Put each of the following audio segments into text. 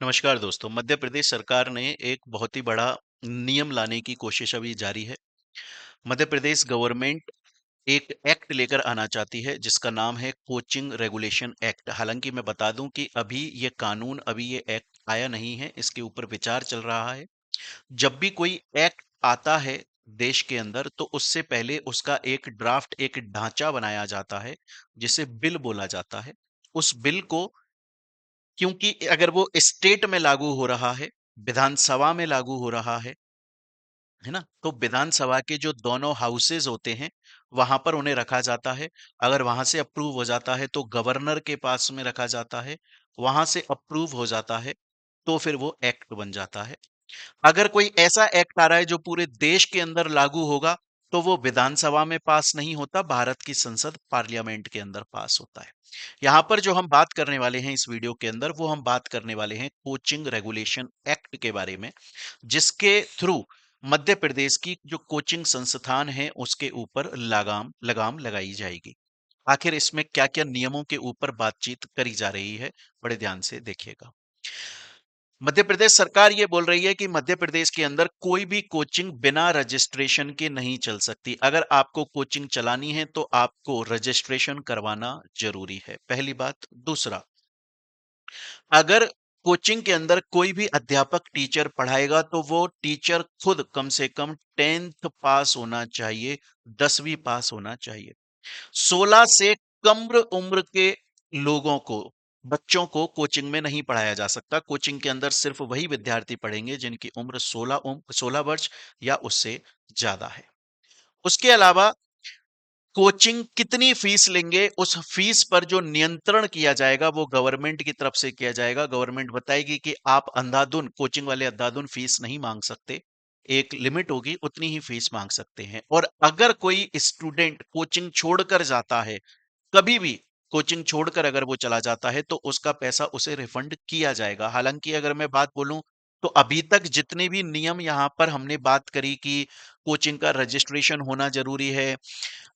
नमस्कार दोस्तों। मध्य प्रदेश सरकार ने एक बहुत ही बड़ा नियम लाने की कोशिश अभी जारी है। मध्य प्रदेश गवर्नमेंट एक एक्ट लेकर आना चाहती है जिसका नाम है कोचिंग रेगुलेशन एक्ट। हालांकि मैं बता दूं कि अभी ये एक्ट आया नहीं है, इसके ऊपर विचार चल रहा है। जब भी कोई एक्ट आता है देश के अंदर तो उससे पहले उसका एक ड्राफ्ट, एक ढांचा बनाया जाता है जिसे बिल बोला जाता है। उस बिल को, क्योंकि अगर वो स्टेट में लागू हो रहा है, विधानसभा में लागू हो रहा है ना, तो विधानसभा के जो दोनों हाउसेज होते हैं वहां पर उन्हें रखा जाता है। अगर वहां से अप्रूव हो जाता है तो गवर्नर के पास में रखा जाता है। वहां से अप्रूव हो जाता है तो फिर वो एक्ट बन जाता है। अगर कोई ऐसा एक्ट आ रहा है जो पूरे देश के अंदर लागू होगा तो वो विधानसभा में पास नहीं होता, भारत की संसद पार्लियामेंट के अंदर पास होता है। यहां पर जो हम बात करने वाले हैं इस वीडियो के अंदर, वो हम बात करने वाले हैं कोचिंग रेगुलेशन एक्ट के बारे में, जिसके थ्रू मध्य प्रदेश की जो कोचिंग संस्थान है उसके ऊपर लगाम लगाम लगाई जाएगी। आखिर इसमें क्या क्या नियमों के ऊपर बातचीत करी जा रही है, बड़े ध्यान से देखिएगा। मध्य प्रदेश सरकार ये बोल रही है कि मध्य प्रदेश के अंदर कोई भी कोचिंग बिना रजिस्ट्रेशन के नहीं चल सकती। अगर आपको कोचिंग चलानी है तो आपको रजिस्ट्रेशन करवाना जरूरी है, पहली बात। दूसरा, अगर कोचिंग के अंदर कोई भी अध्यापक टीचर पढ़ाएगा तो वो टीचर खुद कम से कम 10th पास होना चाहिए, 10वीं पास होना चाहिए। 16 से कम उम्र के लोगों को, बच्चों को कोचिंग में नहीं पढ़ाया जा सकता। कोचिंग के अंदर सिर्फ वही विद्यार्थी पढ़ेंगे जिनकी उम्र 16 वर्ष या उससे ज्यादा है। उसके अलावा कोचिंग कितनी फीस लेंगे, उस फीस पर जो नियंत्रण किया जाएगा वो गवर्नमेंट की तरफ से किया जाएगा। गवर्नमेंट बताएगी कि आप अंधाधुन, कोचिंग वाले अंधाधुन फीस नहीं मांग सकते। एक लिमिट होगी, उतनी ही फीस मांग सकते हैं। और अगर कोई स्टूडेंट कोचिंग छोड़कर जाता है, कभी भी कोचिंग छोड़कर अगर वो चला जाता है तो उसका पैसा उसे रिफंड किया जाएगा। हालांकि अगर मैं बात बोलूं तो अभी तक जितने भी नियम यहां पर हमने बात करी कि कोचिंग का रजिस्ट्रेशन होना जरूरी है,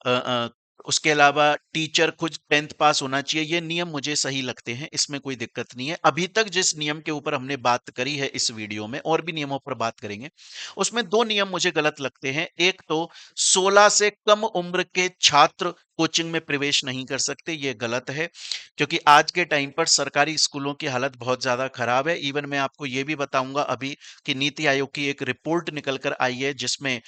अ, अ, उसके अलावा टीचर खुद 10th पास होना चाहिए, ये नियम मुझे सही लगते हैं, इसमें कोई दिक्कत नहीं है। अभी तक जिस नियम के ऊपर हमने बात करी है इस वीडियो में, और भी नियमों पर बात करेंगे, उसमें दो नियम मुझे गलत लगते हैं। एक तो 16 से कम उम्र के छात्र कोचिंग में प्रवेश नहीं कर सकते, ये गलत है। क्योंकि आज के टाइम पर सरकारी स्कूलों की हालत बहुत ज्यादा खराब है। इवन मैं आपको ये भी बताऊंगा अभी कि नीति आयोग की एक रिपोर्ट निकल कर आई है जिसमें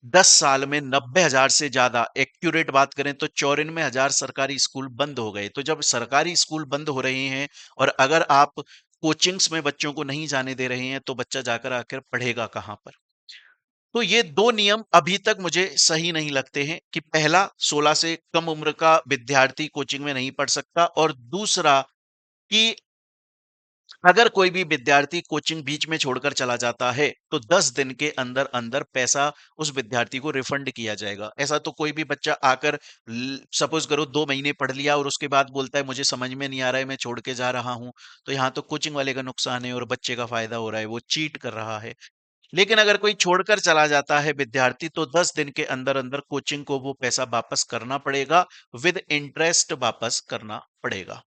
10 साल में 90,000 से ज्यादा, एक्यूरेट बात करें तो 94,000 सरकारी स्कूल बंद हो गए। तो जब सरकारी स्कूल बंद हो रहे हैं और अगर आप कोचिंग्स में बच्चों को नहीं जाने दे रहे हैं तो बच्चा जाकर आकर पढ़ेगा कहां पर। तो ये दो नियम अभी तक मुझे सही नहीं लगते हैं कि पहला, 16 से कम उम्र का विद्यार्थी कोचिंग में नहीं पढ़ सकता, और दूसरा कि अगर कोई भी विद्यार्थी कोचिंग बीच में छोड़कर चला जाता है तो 10 दिन के अंदर अंदर पैसा उस विद्यार्थी को रिफंड किया जाएगा। ऐसा तो कोई भी बच्चा आकर, सपोज करो 2 महीने पढ़ लिया और उसके बाद बोलता है मुझे समझ में नहीं आ रहा है, मैं छोड़ के जा रहा हूं, तो यहाँ तो कोचिंग वाले का नुकसान है और बच्चे का फायदा हो रहा है, वो चीट कर रहा है। लेकिन अगर कोई छोड़कर चला जाता है विद्यार्थी तो 10 दिन के अंदर अंदर कोचिंग को वो पैसा वापस करना पड़ेगा, विद इंटरेस्ट वापस करना पड़ेगा।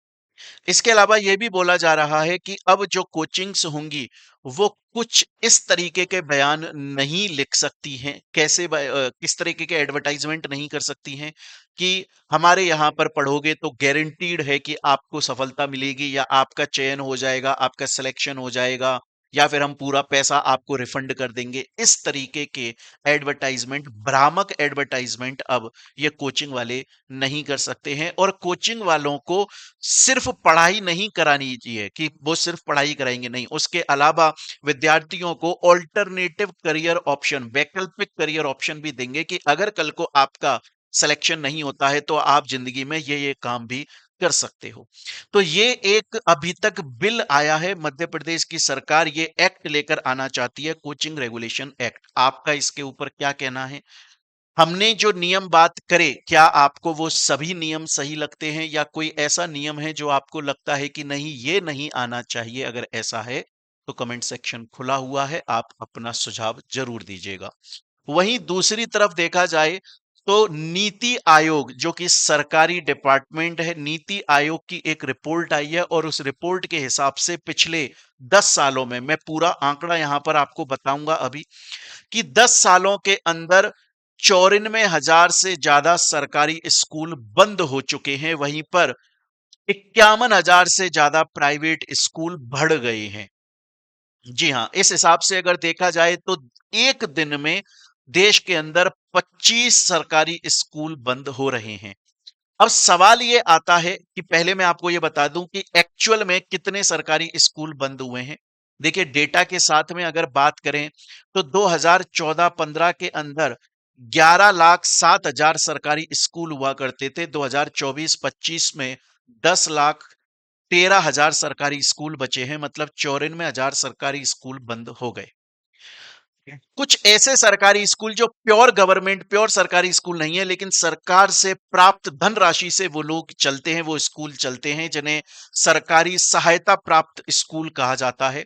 इसके अलावा यह भी बोला जा रहा है कि अब जो कोचिंग्स होंगी वो कुछ इस तरीके के बयान नहीं लिख सकती हैं, किस तरीके के एडवर्टाइजमेंट नहीं कर सकती हैं कि हमारे यहां पर पढ़ोगे तो गारंटीड है कि आपको सफलता मिलेगी या आपका चयन हो जाएगा, आपका सिलेक्शन हो जाएगा, या फिर हम पूरा पैसा आपको रिफंड कर देंगे। इस तरीके के एडवर्टाइजमेंट, भ्रामक एडवर्टाइजमेंट अब ये कोचिंग वाले नहीं कर सकते हैं। और कोचिंग वालों को सिर्फ पढ़ाई नहीं करानी चाहिए कि वो सिर्फ पढ़ाई कराएंगे, नहीं, उसके अलावा विद्यार्थियों को ऑल्टरनेटिव करियर ऑप्शन, वैकल्पिक करियर ऑप्शन भी देंगे कि अगर कल को आपका सिलेक्शन नहीं होता है तो आप जिंदगी में ये काम भी कर सकते हो। तो ये एक अभी तक बिल आया है, मध्य प्रदेश की सरकार ये एक्ट लेकर आना चाहती है, कोचिंग रेगुलेशन एक्ट। आपका इसके ऊपर क्या कहना है? हमने जो नियम बात करे, क्या आपको वो सभी नियम सही लगते हैं या कोई ऐसा नियम है जो आपको लगता है कि नहीं, ये नहीं आना चाहिए? अगर ऐसा है तो कमेंट सेक्शन खुला हुआ है, आप अपना सुझाव जरूर दीजिएगा। वहीं दूसरी तरफ देखा जाए तो नीति आयोग जो कि सरकारी डिपार्टमेंट है, नीति आयोग की एक रिपोर्ट आई है और उस रिपोर्ट के हिसाब से पिछले 10 सालों में, मैं पूरा आंकड़ा यहां पर आपको बताऊंगा अभी, कि 10 सालों के अंदर 94,000 से ज्यादा सरकारी स्कूल बंद हो चुके हैं, वहीं पर 51,000 से ज्यादा प्राइवेट स्कूल बढ़ गए हैं। जी हां, इस हिसाब से अगर देखा जाए तो एक दिन में देश के अंदर 25 सरकारी स्कूल बंद हो रहे हैं। अब सवाल ये आता है कि पहले मैं आपको ये बता दूं कि एक्चुअल में कितने सरकारी स्कूल बंद हुए हैं। देखिए, डेटा के साथ में अगर बात करें तो 2014-15 के अंदर 11,07,000 सरकारी स्कूल हुआ करते थे। 2024-25 में 10,13,000 सरकारी स्कूल बचे हैं, मतलब 94,000 सरकारी स्कूल बंद हो गए। कुछ ऐसे सरकारी स्कूल जो प्योर गवर्नमेंट, प्योर सरकारी स्कूल नहीं है, लेकिन सरकार से प्राप्त धनराशि से वो लोग चलते हैं, वो स्कूल चलते हैं, जिन्हें सरकारी सहायता प्राप्त स्कूल कहा जाता है।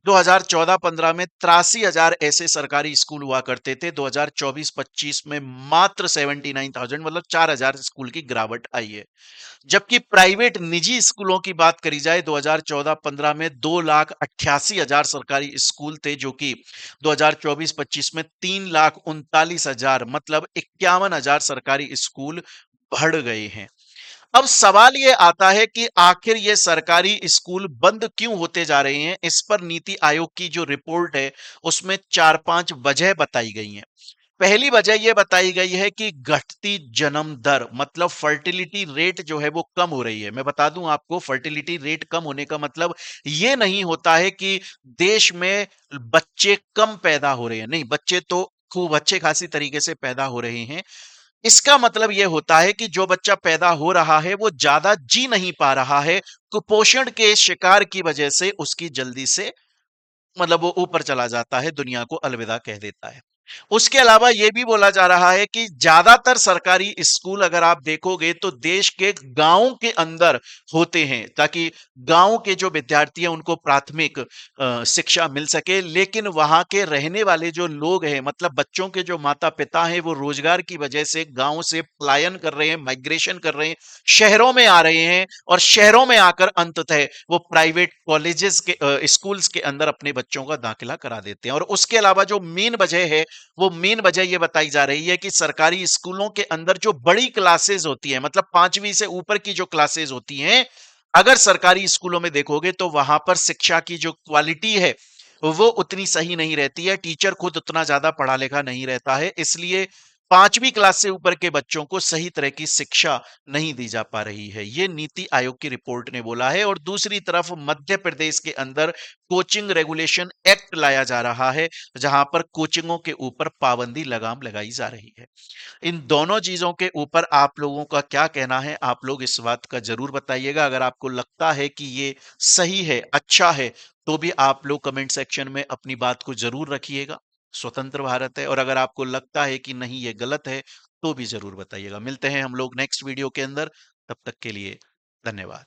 2014-15 में 83,000 ऐसे सरकारी स्कूल हुआ करते थे। 2024-25 में मात्र 79,000, मतलब 4,000 स्कूल की गिरावट आई है। जबकि प्राइवेट निजी स्कूलों की बात करी जाए, 2014-15 में 2,88,000 सरकारी स्कूल थे, जो कि 2024-25 में 3,39,000, मतलब 51,000 सरकारी स्कूल बढ़ गए हैं। अब सवाल ये आता है कि आखिर ये सरकारी स्कूल बंद क्यों होते जा रहे हैं। इस पर नीति आयोग की जो रिपोर्ट है उसमें 4-5 वजह बताई गई हैं। पहली वजह यह बताई गई है कि घटती जन्म दर, मतलब फर्टिलिटी रेट जो है वो कम हो रही है। मैं बता दूं आपको, फर्टिलिटी रेट कम होने का मतलब ये नहीं होता है कि देश में बच्चे कम पैदा हो रहे हैं, नहीं, बच्चे तो खूब अच्छे खासी तरीके से पैदा हो रहे हैं। इसका मतलब यह होता है कि जो बच्चा पैदा हो रहा है वो ज्यादा जी नहीं पा रहा है, कुपोषण के शिकार की वजह से उसकी जल्दी से, मतलब वो ऊपर चला जाता है, दुनिया को अलविदा कह देता है। उसके अलावा यह भी बोला जा रहा है कि ज्यादातर सरकारी स्कूल अगर आप देखोगे तो देश के गांवों के अंदर होते हैं, ताकि गांव के जो विद्यार्थी हैं उनको प्राथमिक शिक्षा मिल सके। लेकिन वहां के रहने वाले जो लोग हैं, मतलब बच्चों के जो माता पिता हैं, वो रोजगार की वजह से गांव से पलायन कर रहे हैं, माइग्रेशन कर रहे हैं, शहरों में आ रहे हैं, और शहरों में आकर अंततः वो प्राइवेट कॉलेजेस के, स्कूल्स के अंदर अपने बच्चों का दाखिला करा देते हैं। और उसके अलावा जो मेन वजह है, वो मेन वजह यह बताई जा रही है कि सरकारी स्कूलों के अंदर जो बड़ी क्लासेस होती हैं, मतलब 5वीं से ऊपर की जो क्लासेस होती हैं, अगर सरकारी स्कूलों में देखोगे तो वहां पर शिक्षा की जो क्वालिटी है वो उतनी सही नहीं रहती है। टीचर खुद उतना ज्यादा पढ़ा लिखा नहीं रहता है, इसलिए 5वीं क्लास से ऊपर के बच्चों को सही तरह की शिक्षा नहीं दी जा पा रही है। ये नीति आयोग की रिपोर्ट ने बोला है। और दूसरी तरफ मध्य प्रदेश के अंदर कोचिंग रेगुलेशन एक्ट लाया जा रहा है, जहां पर कोचिंगों के ऊपर पाबंदी लगाम लगाई जा रही है। इन दोनों चीजों के ऊपर आप लोगों का क्या कहना है, आप लोग इस बात का जरूर बताइएगा। अगर आपको लगता है कि ये सही है, अच्छा है, तो भी आप लोग कमेंट सेक्शन में अपनी बात को जरूर रखिएगा। स्वतंत्र भारत है। और अगर आपको लगता है कि नहीं ये गलत है, तो भी जरूर बताइएगा। मिलते हैं हम लोग नेक्स्ट वीडियो के अंदर। तब तक के लिए धन्यवाद।